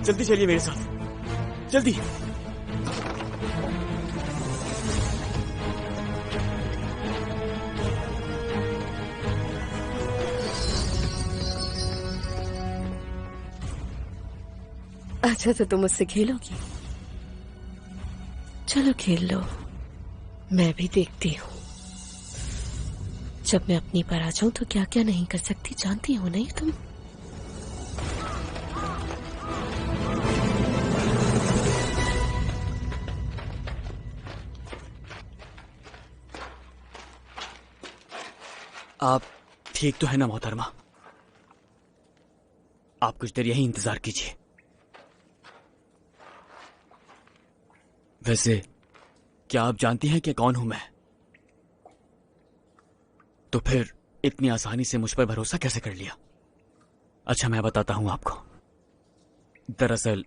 जल्दी चलिए मेरे साथ, जल्दी। अच्छा तो तुम मुझसे खेलोगी? चलो खेल लो, मैं भी देखती हूँ। जब मैं अपनी पर आ जाऊं तो क्या क्या नहीं कर सकती जानती हो नहीं तुम? आप ठीक तो है ना मोहतरमा? आप कुछ देर यहीं इंतजार कीजिए। वैसे क्या आप जानती हैं कि कौन हूं मैं? तो फिर इतनी आसानी से मुझ पर भरोसा कैसे कर लिया? अच्छा मैं बताता हूं आपको। दरअसल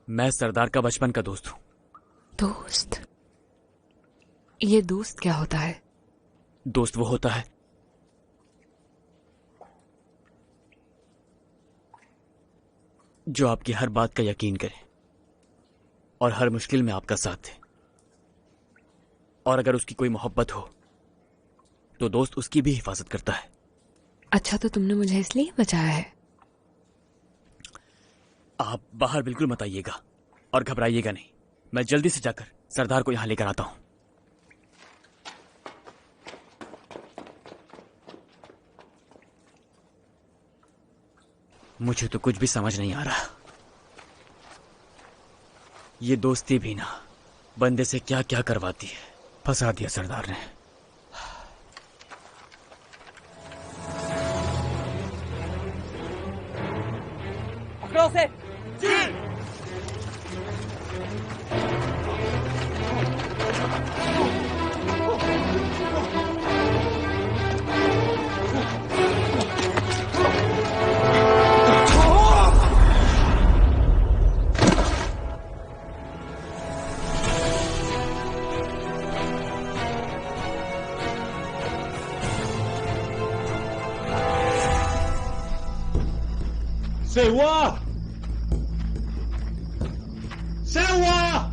मैं सरदार का बचपन का दोस्त हूं। दोस्त? ये दोस्त क्या होता है? दोस्त वो होता है जो आपकी हर बात का यकीन करे और हर मुश्किल में आपका साथ दे। और अगर उसकी कोई मोहब्बत हो तो दोस्त उसकी भी हिफाजत करता है। अच्छा तो तुमने मुझे इसलिए बचाया है? आप बाहर बिल्कुल मत आइएगा और घबराइएगा नहीं। मैं जल्दी से जाकर सरदार को यहां लेकर आता हूं। मुझे तो कुछ भी समझ नहीं आ रहा। ये दोस्ती भी ना बंदे से क्या क्या करवाती है। फंसा दिया सरदार ने। पकड़ो उसे। C'est moi! C'est moi!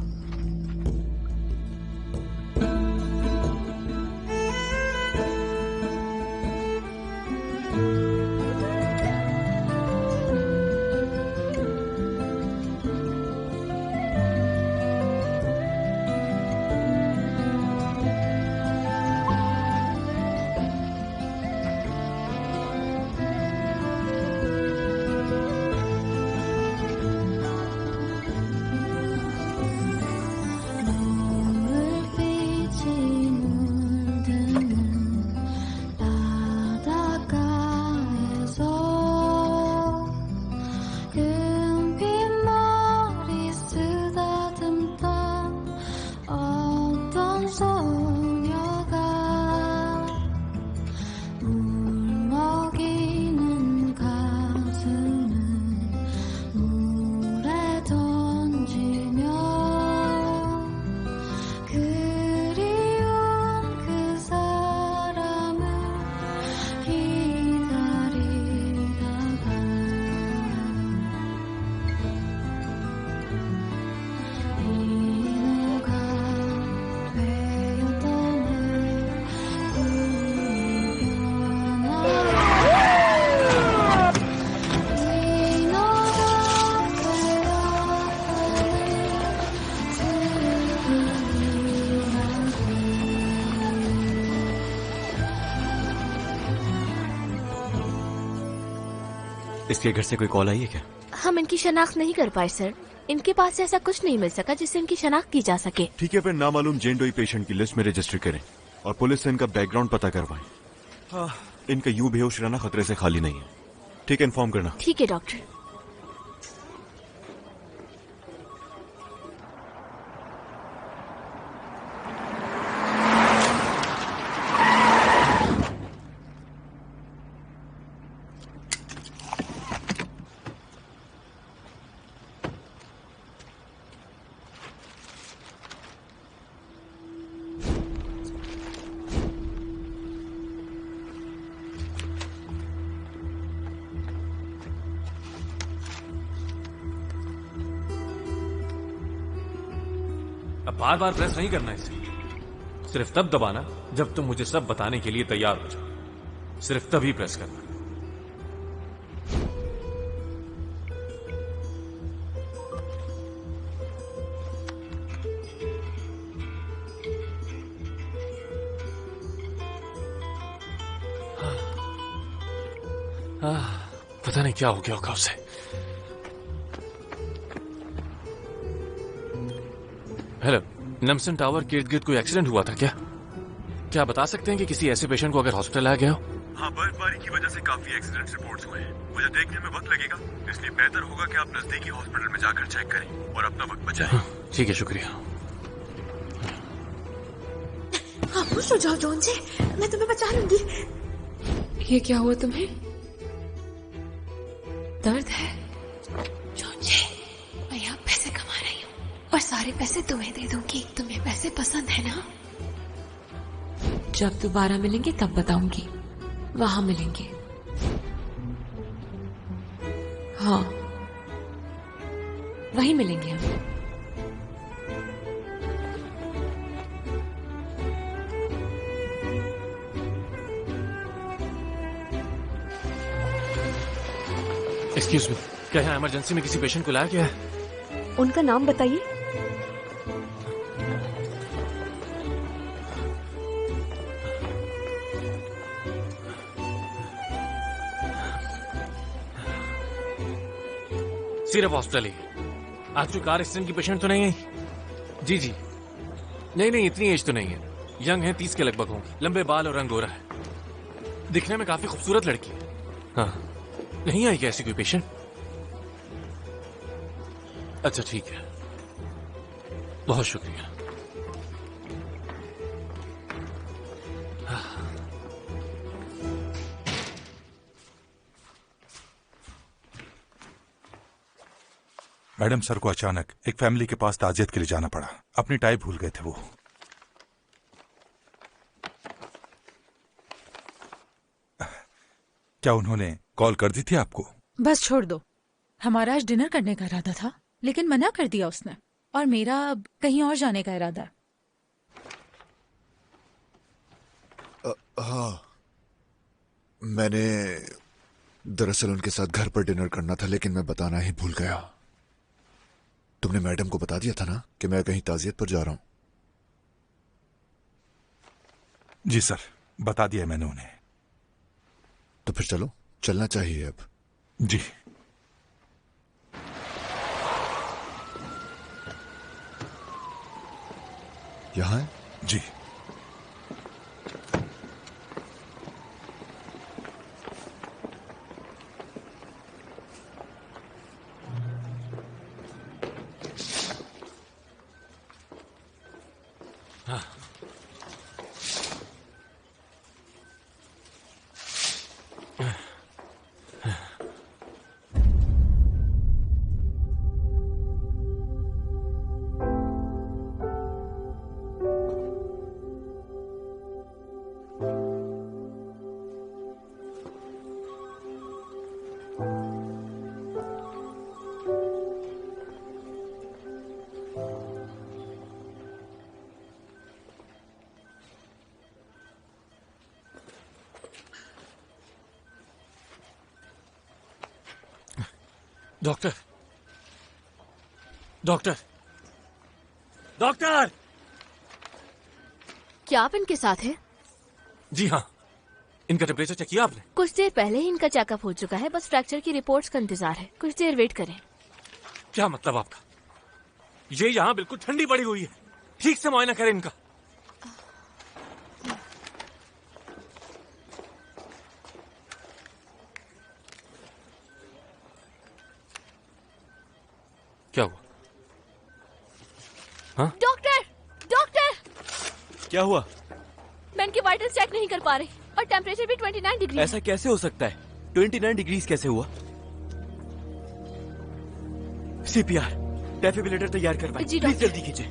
इसके घर से कोई कॉल आई है क्या? हम इनकी शनाख्त नहीं कर पाए सर। इनके पास से ऐसा कुछ नहीं मिल सका जिससे इनकी शनाख्त की जा सके। ठीक है, फिर नामालूम जेंडोई पेशेंट की लिस्ट में रजिस्टर करें और पुलिस से इनका बैकग्राउंड पता करवाएं। हाँ, इनका यूं बेहोश रहना खतरे से खाली नहीं है। ठीक है, इन्फॉर्म करना। ठीक है डॉक्टर। अब बार बार प्रेस नहीं करना इसे। सिर्फ तब दबाना जब तुम मुझे सब बताने के लिए तैयार हो जाओ। सिर्फ तभी प्रेस करना। पता नहीं क्या हो गया होगा उसे। हेलो, नमसन टावर के इर्द गिर्द कोई एक्सीडेंट हुआ था क्या? क्या बता सकते हैं कि किसी ऐसे पेशेंट को अगर हॉस्पिटल लाया गया हो? हाँ, बर्फबारी की वजह से काफी एक्सीडेंट रिपोर्ट्स हुए हैं। मुझे देखने में वक्त लगेगा, इसलिए बेहतर होगा कि आप नजदीकी हॉस्पिटल में जाकर चेक करें और अपना वक्त बचाएं। ठीक है, शुक्रिया। आप खुश हो जाओ जॉन जी, मैं तुम्हें बचा लूंगी। ये क्या हुआ तुम्हें? दर्द है? जॉन जी, मैं यहाँ पैसे कमा रही हूँ और सारे पैसे तुम्हें दे दूंगी। तुम्हें पैसे पसंद है ना? जब दोबारा मिलेंगे तब बताऊंगी। वहां मिलेंगे। हाँ, वहीं मिलेंगे हम। एक्सक्यूज मी, क्या यहाँ इमरजेंसी में किसी पेशेंट को लाया गया है? उनका नाम बताइए। सिर्फ हॉस्पिटल ही। आज कोई कार एक्सीडेंट की पेशेंट तो नहीं है? जी जी, नहीं, इतनी एज तो नहीं है। यंग है, 30 के लगभग होंगे। लंबे बाल और रंग गोरा है। दिखने में काफी खूबसूरत लड़की है। हाँ, नहीं आई क्या ऐसी कोई पेशेंट? अच्छा ठीक है, बहुत शुक्रिया। मैडम, सर को अचानक एक फैमिली के पास ताजियत के लिए जाना पड़ा। अपनी टाई भूल गए थे वो। क्या उन्होंने कॉल कर दी थी आपको? बस छोड़ दो, हमारा आज डिनर करने का इरादा था लेकिन मना कर दिया उसने, और मेरा अब कहीं और जाने का इरादा है। हाँ, मैंने दरअसल उनके साथ घर पर डिनर करना था लेकिन मैं बताना ही भूल गया। तुमने मैडम को बता दिया था ना कि मैं कहीं ताजियत पर जा रहा हूं? जी सर, बता दिया मैंने उन्हें। तो फिर चलो, चलना चाहिए अब। जी। यहां है? जी। Doctor, doctor, doctor! क्या आप इनके साथ हैं? जी हाँ। इनका टेम्परेचर चेक किया आपने? कुछ देर पहले ही इनका चेकअप हो चुका है, बस फ्रैक्चर की रिपोर्ट्स का इंतजार है। कुछ देर वेट करें। क्या मतलब आपका? ये यहाँ बिल्कुल ठंडी पड़ी हुई है। ठीक से मुआयना करें इनका। क्या हुआ? हाँ? Doctor, doctor! क्या हुआ? मैं इनके वाइटल्स चेक नहीं कर पा रही और टेम्परेचर भी 29 डिग्री। ऐसा कैसे हो सकता है? 29 डिग्रीज कैसे हुआ? सीपीआर, डेफिब्रिलेटर तैयार करवाएं। जी प्लीज डॉक्टर। जल्दी कीजिए।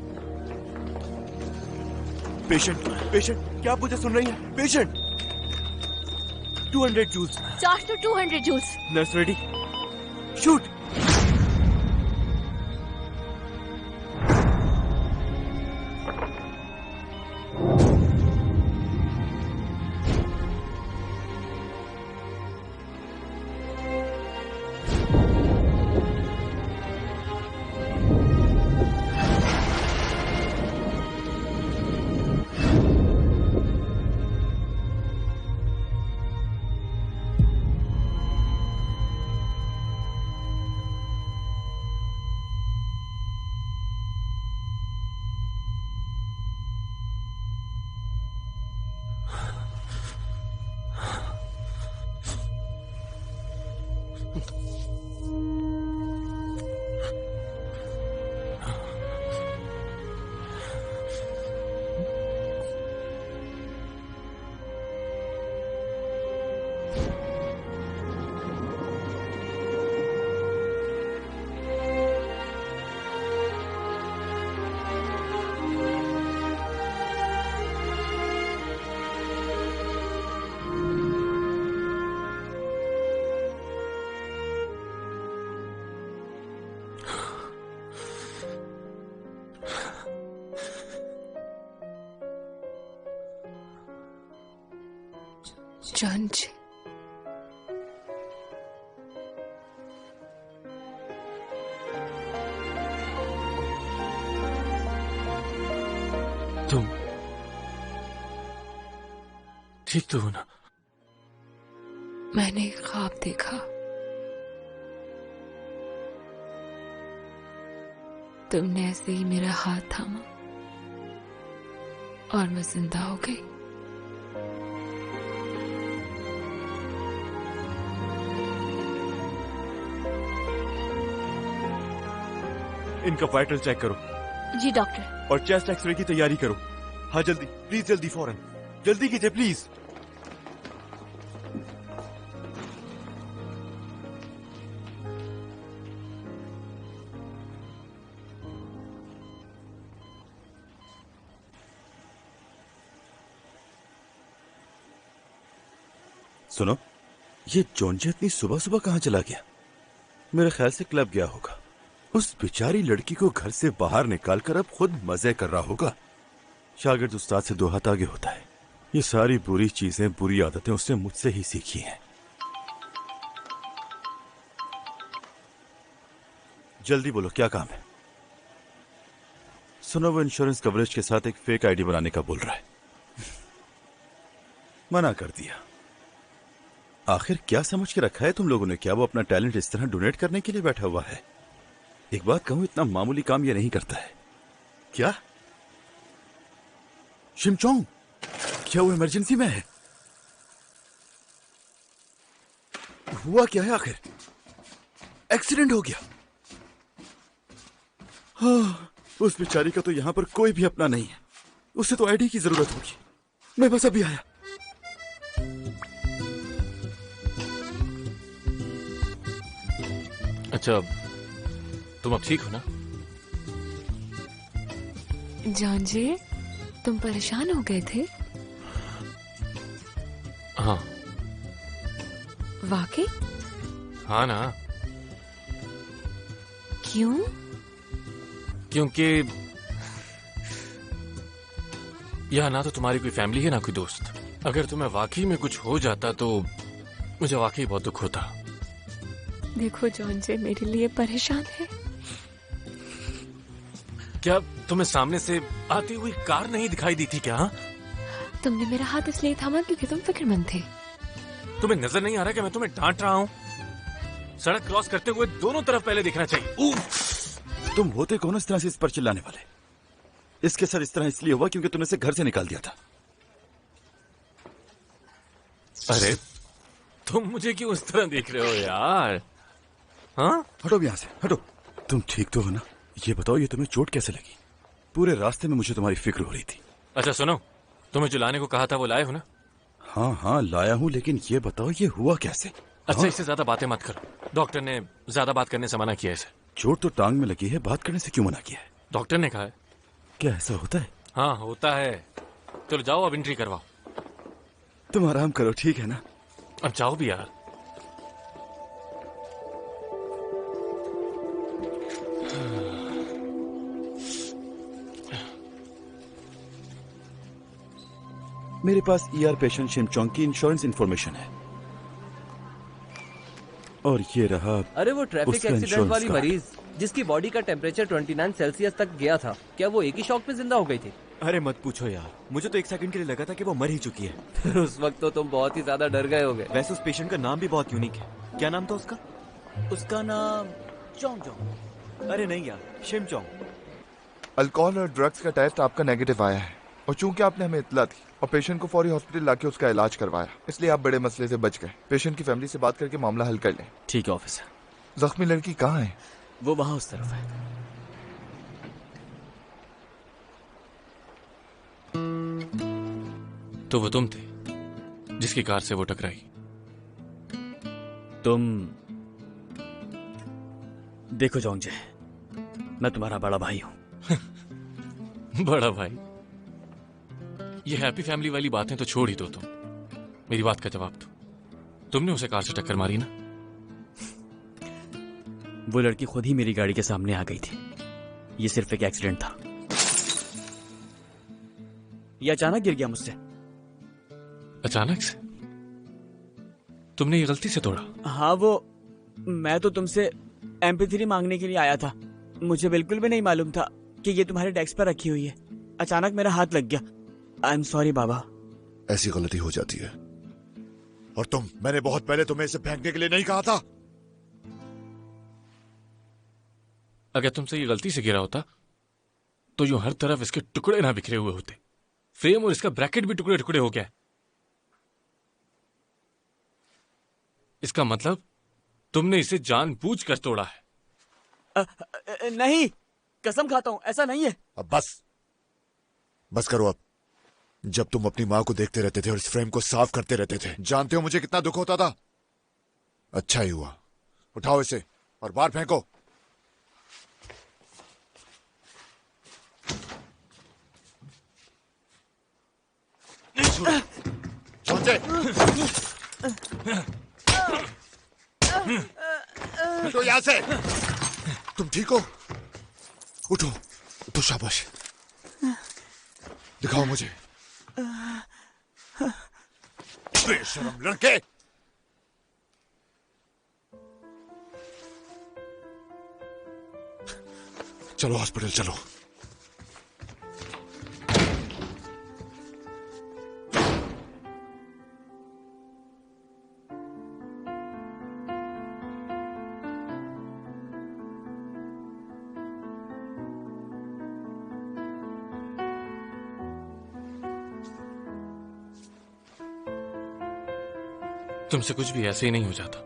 पेशेंट, क्या आप मुझे सुन रही हैं? Patient, 200 joules. Charge to 200 joules. Nurse ready, shoot. John ji, तुम ठीक तो हो ना? मैंने एक ख्वाब देखा। तुमने ऐसे ही मेरा हाथ थामा और मैं जिंदा हो गई। इनका वाइटल चेक करो जी डॉक्टर। और चेस्ट एक्सरे की तैयारी करो। हाँ जल्दी, प्लीज जल्दी, फौरन जल्दी कीजिए प्लीज। सुनो, ये जॉन्जी इतनी सुबह सुबह कहाँ चला गया? मेरे ख्याल से क्लब गया होगा। उस बेचारी लड़की को घर से बाहर निकालकर अब खुद मजे कर रहा होगा। शागिर्द उस्ताद से 2 हाथ आगे होता है। ये सारी बुरी चीजें, बुरी आदतें उसने मुझसे ही सीखी हैं। जल्दी बोलो, क्या काम है? सुनो, वो इंश्योरेंस कवरेज के साथ एक फेक आईडी बनाने का बोल रहा है। मना कर दिया। आखिर क्या समझ के रखा है तुम लोगों ने? क्या वो अपना टैलेंट इस तरह डोनेट करने के लिए बैठा हुआ है? एक बात कहूं, इतना मामूली काम ये नहीं करता है। क्या शिमचोंग, क्या वो इमरजेंसी में है? हुआ क्या है आखिर? एक्सीडेंट हो गया? हाँ, उस बेचारी का तो यहां पर कोई भी अपना नहीं है। उसे तो आईडी की जरूरत होगी। मैं बस अभी आया। अच्छा, तुम अब ठीक हो ना? जॉन जी, तुम परेशान हो गए थे? हाँ। वाकई? हाँ ना। क्यों? क्योंकि यहाँ ना तो तुम्हारी कोई फैमिली है ना कोई दोस्त। अगर तुम्हें वाकई में कुछ हो जाता तो मुझे वाकई बहुत दुख होता। देखो जॉन जी मेरे लिए परेशान है। क्या तुम्हें सामने से आती हुई कार नहीं दिखाई दी थी क्या? तुमने मेरा हाथ इसलिए थामा क्योंकि तुम फिक्रमंद थे। तुम्हें नजर नहीं आ रहा कि मैं तुम्हें डांट रहा हूँ? सड़क क्रॉस करते हुए दोनों तरफ पहले देखना चाहिए। तुम होते कौन इस तरह से इस पर चिल्लाने वाले? इसके साथ इस तरह इसलिए हुआ क्योंकि तुमने इसे घर से निकाल दिया था। अरे तुम मुझे क्यों इस तरह देख रहे हो यार? हाँ, हटो यहां से, हटो। तुम ठीक तो हो ना? ये बताओ, ये तुम्हें चोट कैसे लगी? पूरे रास्ते में मुझे तुम्हारी फिक्र हो रही थी। अच्छा सुनो, तुम्हें जो लाने को कहा था वो लाए हो ना? हाँ हाँ लाया हूँ, लेकिन ये बताओ ये हुआ कैसे? अच्छा हाँ? इससे ज्यादा बातें मत करो। डॉक्टर ने ज्यादा बात करने से मना किया है इसे। चोट तो टांग में लगी है, बात करने से क्यों मना किया है? डॉक्टर ने कहा है। क्या ऐसा होता है? हाँ होता है। चलो जाओ अब एंट्री करवाओ। तुम आराम करो, ठीक है ना? अब जाओ भी यार। मेरे पास ईआर पेशेंट शिमचोंग की इंश्योरेंस इंफॉर्मेशन है और ये रहा। अरे वो ट्रैफिक उसका एक्सीडेंट इंश्योरेंस वाली कार्ड। मरीज जिसकी बॉडी का टेम्परेचर 29 सेल्सियस तक गया था, क्या वो एक ही शॉक में जिंदा हो गई थी? अरे मत पूछो यार, मुझे तो 1 सेकंड के लिए लगा था कि वो मर ही चुकी है। फिर उस वक्त तो तुम बहुत ही ज्यादा डर गए होगे। वैसे उस पेशेंट का नाम भी बहुत यूनिक है। क्या नाम था उसका? उसका नाम चोंग। अरे नहीं यार, शिमचोंग। अल्कोहल और ड्रग्स का टेस्ट आपका नेगेटिव आया है और चूंकि आपने हमें इतला दी और पेशेंट को फौरी हॉस्पिटल लाके उसका इलाज करवाया। इसलिए आप बड़े मसले से बच गए। पेशेंट की फैमिली से बात करके मामला हल कर लें। ठीक है ऑफिसर। जख्मी लड़की कहाँ है? वो वहां उस तरफ है। तो वो तुम थे जिसकी कार से वो टकराई? तुम देखो जोंगजे, मैं तुम्हारा बड़ा भाई हूं। बड़ा भाई? ये हैप्पी फैमिली वाली बातें तो छोड़ ही दो तुम। मेरी बात का जवाब दो। तुमने उसे कार से टक्कर मारी ना? वो लड़की खुद ही मेरी गाड़ी के सामने आ गई थी। ये सिर्फ एक एक्सीडेंट था। ये अचानक गिर गया मुझसे। अचानक से? तुमने ये गलती से तोड़ा? हाँ, वो मैं तो तुमसे MP3 मांगने के लिए आया था। मुझे बिल्कुल भी नहीं मालूम था कि ये तुम्हारे डेस्क पर रखी हुई है। अचानक मेरा हाथ लग गया। आई एम सॉरी बाबा। ऐसी गलती हो जाती है। और मैंने बहुत पहले तुम्हें इसे फेंकने के लिए नहीं कहा था। अगर तुमसे ये गलती से गिरा होता तो यूं हर तरफ इसके टुकड़े ना बिखरे हुए होते। फ्रेम और इसका ब्रैकेट भी टुकड़े टुकड़े हो गया। इसका मतलब तुमने इसे जानबूझकर तोड़ा है। नहीं, कसम खाता हूं, ऐसा नहीं है। अब बस करो। अब जब तुम अपनी माँ को देखते रहते थे और इस फ्रेम को साफ करते रहते थे, जानते हो मुझे कितना दुख होता था? अच्छा ही हुआ। उठाओ इसे और बाहर फेंको। नहीं छोड़ो। जोंजे, उठो यहां से। तुम ठीक हो? उठो उठो, शाबाश। दिखाओ मुझे। बेशरम लड़के। चलो हॉस्पिटल चलो। तुमसे कुछ भी ऐसे ही नहीं हो जाता,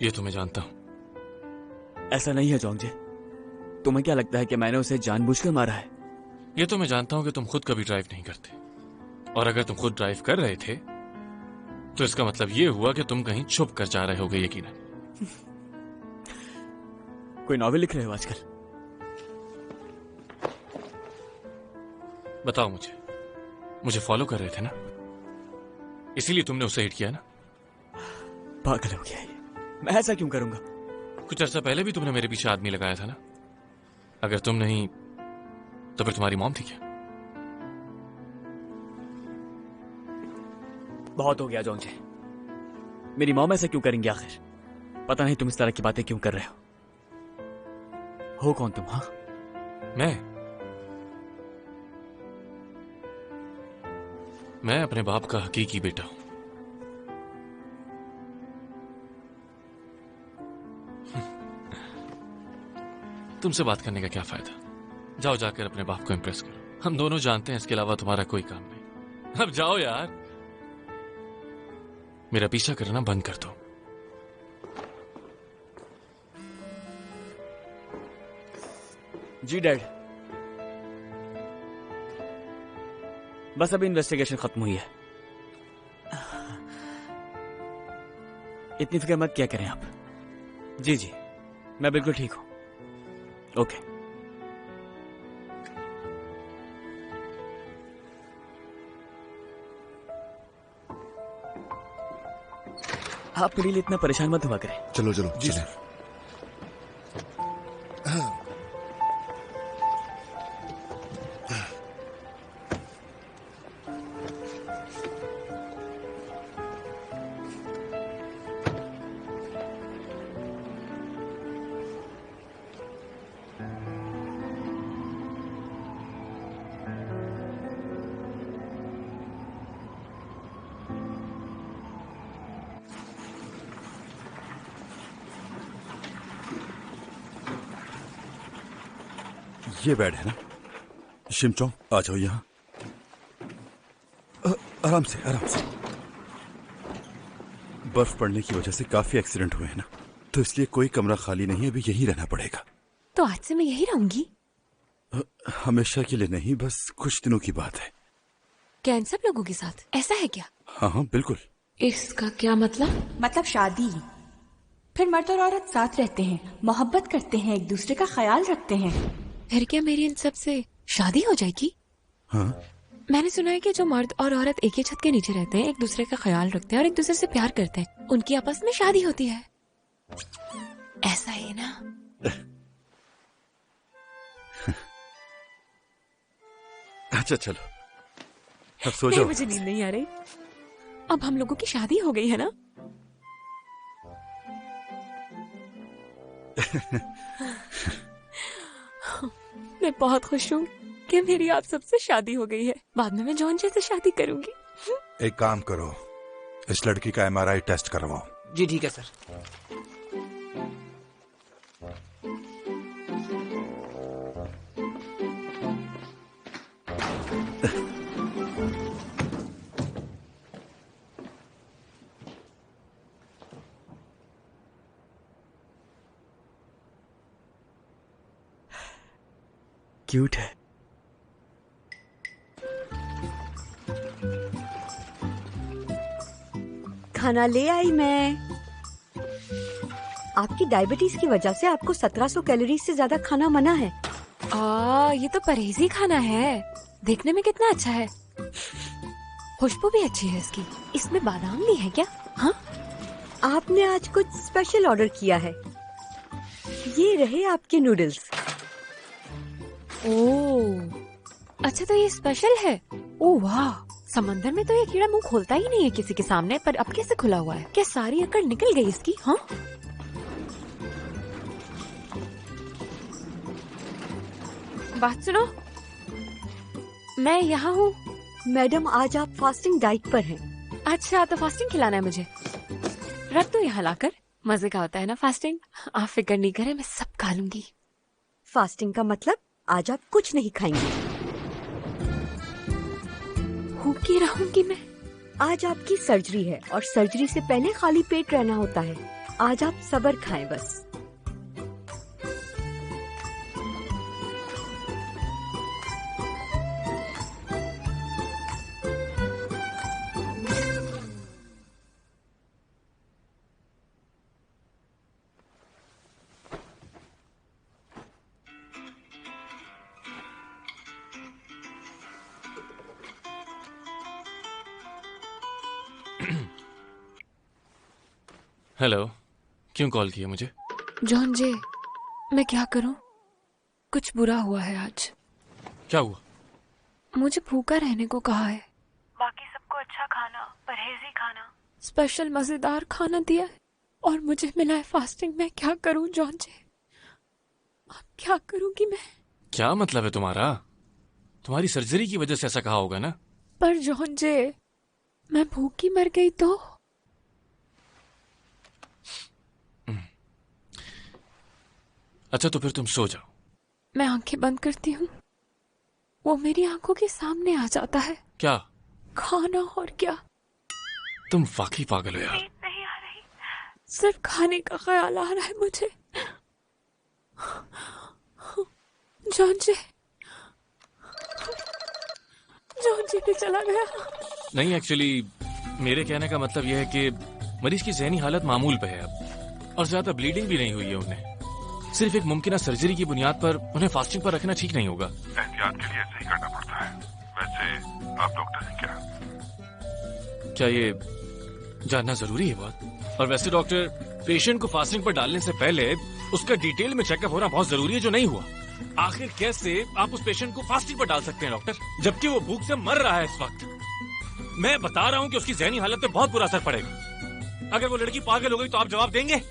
ये तो मैं जानता हूं। ऐसा नहीं है जोंगजे। तुम्हें क्या लगता है कि मैंने उसे जानबूझकर मारा है? ये तो मैं जानता हूं कि तुम खुद कभी ड्राइव नहीं करते। और अगर तुम खुद ड्राइव कर रहे थे तो इसका मतलब ये हुआ कि तुम कहीं छुप कर जा रहे होगे यकीनन। कोई नॉवेल लिख रहे हो आजकल? बताओ मुझे फॉलो कर रहे थे ना, इसीलिए तुमने उसे हिट किया ना? पागल हो गया ये। मैं ऐसा क्यों करूंगा? कुछ अर्सा पहले भी तुमने मेरे पीछे आदमी लगाया था ना। अगर तुम नहीं तो फिर तुम्हारी मॉम थी क्या? बहुत हो गया जोंजे। मेरी मॉम ऐसा क्यों करेंगे आखिर? पता नहीं तुम इस तरह की बातें क्यों कर रहे हो कौन तुम? हाँ, मैं अपने बाप का हकीकी बेटा हूं। तुमसे बात करने का क्या फायदा? जाओ जाकर अपने बाप को इम्प्रेस करो। हम दोनों जानते हैं इसके अलावा तुम्हारा कोई काम नहीं। अब जाओ यार, मेरा पीछा करना बंद कर दो। जी डैड, बस अभी इन्वेस्टिगेशन खत्म हुई है। इतनी फिक्र मत क्या करें आप। जी मैं बिल्कुल ठीक हूं। ओके। आप मेरे लिए इतना परेशान मत हुआ करें। चलो चलो जी चलो। ये बेड है ना? शिमचोंग, आ जाओ यहाँ। आराम से आराम से। बर्फ पड़ने की वजह से काफी एक्सीडेंट हुए हैं ना, तो इसलिए कोई कमरा खाली नहीं है, अभी यहीं रहना पड़ेगा। तो आज से मैं यही रहूंगी? हमेशा के लिए नहीं, बस कुछ दिनों की बात है। क्या इन सब लोगों के साथ ऐसा है क्या? हाँ हाँ बिल्कुल। इसका क्या मतलब? मतलब शादी। फिर मर्द और औरत साथ रहते हैं, मोहब्बत करते हैं, एक दूसरे का ख्याल रखते हैं। फिर क्या मेरी इन सब से शादी हो जाएगी? हाँ। मैंने सुना है कि जो मर्द और औरत एक ही छत के नीचे रहते हैं, एक दूसरे का ख्याल रखते हैं और एक दूसरे से प्यार करते हैं, उनकी आपस में शादी होती है। ऐसा ही ना? अच्छा चलो अब सो जाओ। मुझे नींद नहीं आ रही। अब हम लोगों की शादी हो गई है ना? मैं बहुत खुश हूँ कि मेरी आप सबसे शादी हो गई है। बाद में मैं जॉन से शादी करूंगी। एक काम करो, इस लड़की का MRI टेस्ट करवाओ। जी ठीक है सर। क्यूट है। खाना ले आई मैं। आपकी डायबिटीज की वजह से आपको 1700 कैलोरीज से ज्यादा खाना मना है। ये तो परहेजी खाना है। देखने में कितना अच्छा है, खुशबू भी अच्छी है इसकी। इसमें बादाम भी है क्या? हाँ, आपने आज कुछ स्पेशल ऑर्डर किया है। ये रहे आपके नूडल्स। ओह अच्छा, तो ये स्पेशल है। ओह वाह, समंदर में तो ये कीड़ा मुंह खोलता ही नहीं है किसी के सामने, पर अब कैसे खुला हुआ है? क्या सारी अकड़ निकल गई इसकी? हाँ, बात सुनो, मैं यहाँ हूँ। मैडम आज आप फास्टिंग डाइट पर हैं। अच्छा, तो फास्टिंग खिलाना है मुझे। रख दो यहाँ लाकर। मजे का होता है ना फास्टिंग। आप फिक्र नहीं करें, मैं सब खा लूंगी। फास्टिंग का मतलब आज आप कुछ नहीं खाएंगे। भूखी रहूंगी मैं। आज आपकी सर्जरी है और सर्जरी से पहले खाली पेट रहना होता है। आज आप सब्र खाएं बस। हेलो, क्यों कॉल किया मुझे? जॉन जे, मैं क्या करूं? कुछ बुरा हुआ है आज। क्या हुआ? मुझे भूखा रहने को कहा है। बाकी सबको अच्छा खाना, परहेजी खाना, स्पेशल मजेदार खाना दिया है और मुझे मिला है फास्टिंग। मैं क्या करूं जॉन जे? अब क्या करूंगी मैं? क्या मतलब है तुम्हारा? तुम्हारी सर्जरी की वजह से ऐसा कहा होगा ना? पर जॉन जे, मैं भूखी मर गई तो? अच्छा, तो फिर तुम सो जाओ। मैं आंखें बंद करती हूँ, वो मेरी आंखों के सामने आ जाता है। क्या? खाना। और क्या? तुम वाकई पागल हो यार। नहीं आ रही, सिर्फ खाने का ख्याल आ रहा है मुझे। जॉन जे, जॉन जे भी चला गया। नहीं, एक्चुअली मेरे कहने का मतलब यह है कि मरीज की जहनी हालत मामूल पे है अब, और ज्यादा ब्लीडिंग भी नहीं हुई है उन्हें। सिर्फ एक मुमकिन सर्जरी की बुनियाद पर उन्हें फास्टिंग पर रखना ठीक नहीं होगा। एहतियात के लिए ऐसे ही करना पड़ता है। वैसे आप डॉक्टर हैं क्या? क्या ये जानना जरूरी है बहुत? और वैसे डॉक्टर, पेशेंट को फास्टिंग पर डालने से पहले उसका डिटेल में चेकअप होना बहुत जरूरी है, जो नहीं हुआ। आखिर कैसे आप उस पेशेंट को फास्टिंग पर डाल सकते हैं डॉक्टर, जबकि वो भूख से मर रहा है इस वक्त? मैं बता रहा हूँ कि उसकी जहनी हालत पे बहुत बुरा असर पड़ेगा। अगर वो लड़की पागल हो गई तो आप जवाब देंगे?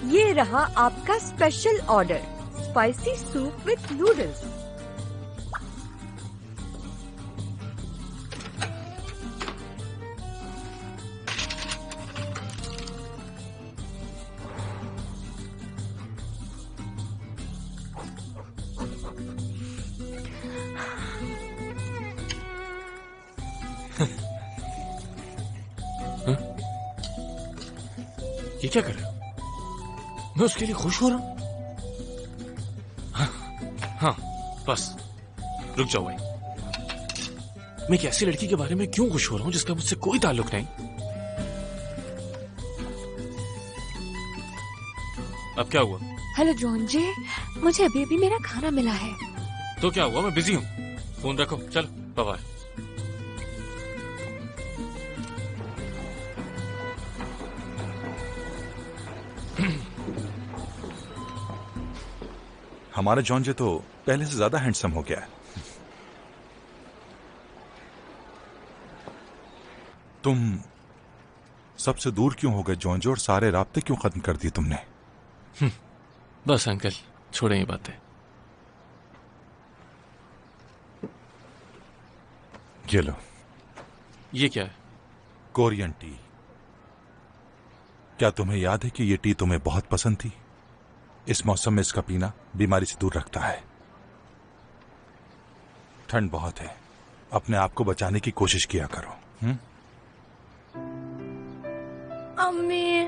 ये रहा आपका special order, spicy soup with noodles. ये क्या कर रहे हो? मैं उसके लिए खुश हो रहा हूं। हाँ बस रुक जाओ भाई। मैं एक ऐसी लड़की के बारे में क्यों खुश हो रहा हूं जिसका मुझसे कोई ताल्लुक नहीं? अब क्या हुआ? हेलो जॉन जे, मुझे अभी अभी मेरा खाना मिला है। तो क्या हुआ? मैं बिजी हूँ। फोन रखो, चलो बाय बाय। हमारा जॉन जे तो पहले से ज्यादा हैंडसम हो गया है। तुम सबसे दूर क्यों हो गए जॉन जे, और सारे राब्ते क्यों खत्म कर दिए तुमने? बस अंकल छोड़े ये बातें। ये लो। ये क्या है? Korean T. क्या तुम्हें याद है कि ये टी तुम्हें बहुत पसंद थी? इस मौसम में इसका पीना बीमारी से दूर रखता है। ठंड बहुत है, अपने आप को बचाने की कोशिश किया करो। अम्मी,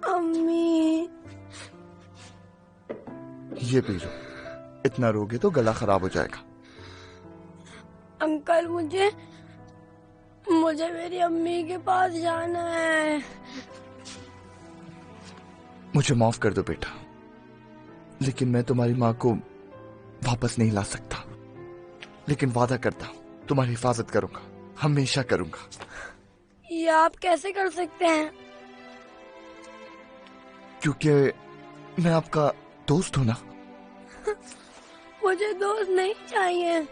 अम्मी। ये पी लो, इतना रोगे तो गला खराब हो जाएगा। अंकल मुझे मेरी अम्मी के पास जाना है। मुझे माफ कर दो बेटा, लेकिन मैं तुम्हारी माँ को वापस नहीं ला सकता। लेकिन वादा करता हूँ तुम्हारी हिफाजत करूंगा, हमेशा करूंगा। ये आप कैसे कर सकते हैं? क्योंकि मैं आपका दोस्त हूं ना। मुझे दोस्त नहीं चाहिए,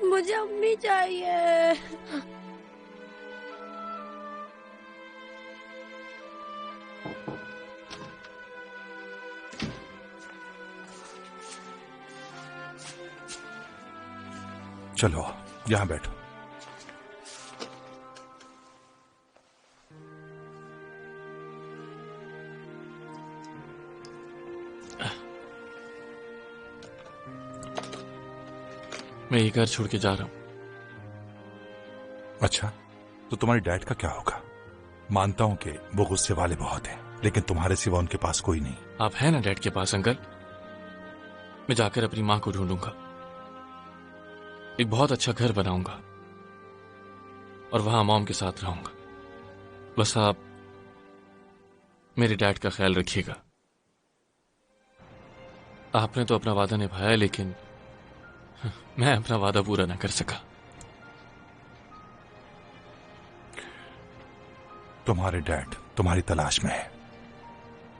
मुझे अम्मी चाहिए। चलो यहां बैठो। मैं ये घर छोड़ के जा रहा हूं। अच्छा, तो तुम्हारी डैड का क्या होगा? मानता हूं कि वो गुस्से वाले बहुत हैं, लेकिन तुम्हारे सिवा उनके पास कोई नहीं। आप हैं ना डैड के पास अंकल? मैं जाकर अपनी मां को ढूंढूंगा, एक बहुत अच्छा घर बनाऊंगा और वहां मॉम के साथ रहूंगा। बस आप मेरे डैड का ख्याल रखिएगा। आपने तो अपना वादा निभाया, लेकिन मैं अपना वादा पूरा ना कर सका। तुम्हारे डैड तुम्हारी तलाश में है।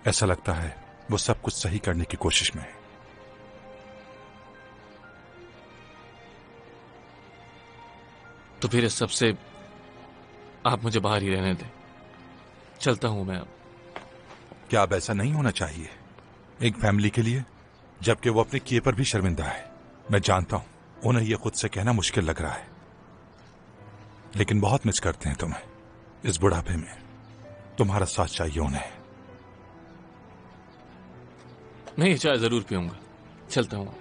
ऐसा लगता है वो सब कुछ सही करने की कोशिश में है। तो फिर इस सबसे आप मुझे बाहर ही रहने दें। चलता हूं मैं अब। क्या अब ऐसा नहीं होना चाहिए एक फैमिली के लिए, जबकि वो अपने किए पर भी शर्मिंदा है? मैं जानता हूं उन्हें यह खुद से कहना मुश्किल लग रहा है, लेकिन बहुत मिस करते हैं तुम्हें। इस बुढ़ापे में तुम्हारा साथ चाहिए उन्हें। मैं ये चाय जरूर पीऊंगा। चलता हूं।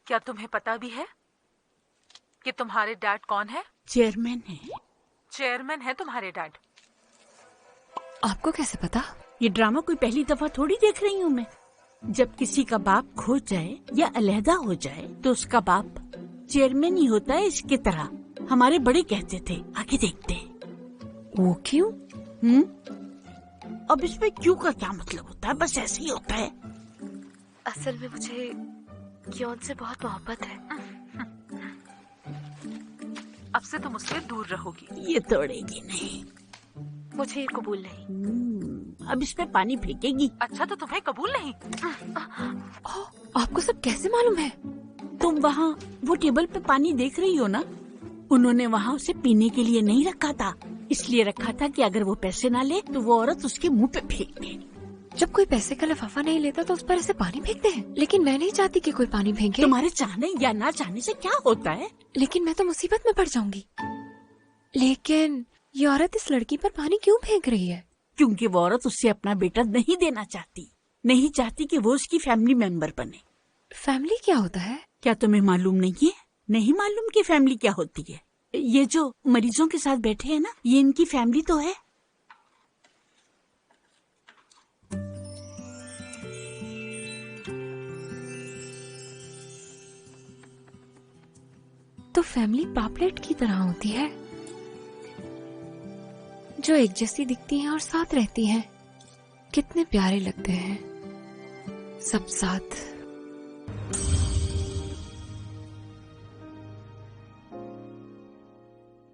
क्या तुम्हें पता भी है कि तुम्हारे डैड कौन है? चेयरमैन है। चेयरमैन है तुम्हारे डैड। आपको कैसे पता? ये ड्रामा कोई पहली दफा थोड़ी देख रही हूँ मैं। जब किसी का बाप खो जाए या अलहदा हो जाए तो उसका बाप चेयरमैन ही होता है। इसकी तरह हमारे बड़े कहते थे। आगे देखते हैं। वो क्यों? अब इसमें क्यों का क्या मतलब होता है? बस ऐसे ही होता है। असल में मुझे क्यों से बहुत मोहब्बत है। अब से तुम उससे दूर रहोगी। ये तोड़ेगी नहीं। मुझे ये कबूल नहीं। अब इस पे पानी फेंकेगी। अच्छा, तो तुम्हें कबूल नहीं? आपको सब कैसे मालूम है? तुम वहाँ वो टेबल पे पानी देख रही हो ना? उन्होंने वहाँ उसे पीने के लिए नहीं रखा था, इसलिए रखा था कि अगर वो पैसे ना ले तो वो औरत उसके मुंह पे फेंक दे। जब कोई पैसे का लिफाफा नहीं लेता तो उस पर ऐसे पानी फेंकते हैं। लेकिन मैं नहीं चाहती कि कोई पानी फेंके। तुम्हारे चाहने या ना चाहने से क्या होता है? लेकिन मैं तो मुसीबत में पड़ जाऊंगी। लेकिन ये औरत इस लड़की पर पानी क्यों फेंक रही है? क्योंकि वो औरत उससे अपना बेटा नहीं देना चाहती, नहीं चाहती कि वो उसकी फैमिली मेंबर बने। फैमिली क्या होता है? क्या तुम्हें मालूम नहीं है? नहीं मालूम कि फैमिली क्या होती है? ये जो मरीजों के साथ बैठे हैं ना, ये इनकी फैमिली तो है। तो फैमिली पापलेट की तरह होती है जो एक जैसी दिखती हैं और साथ रहती हैं। कितने प्यारे लगते हैं सब साथ।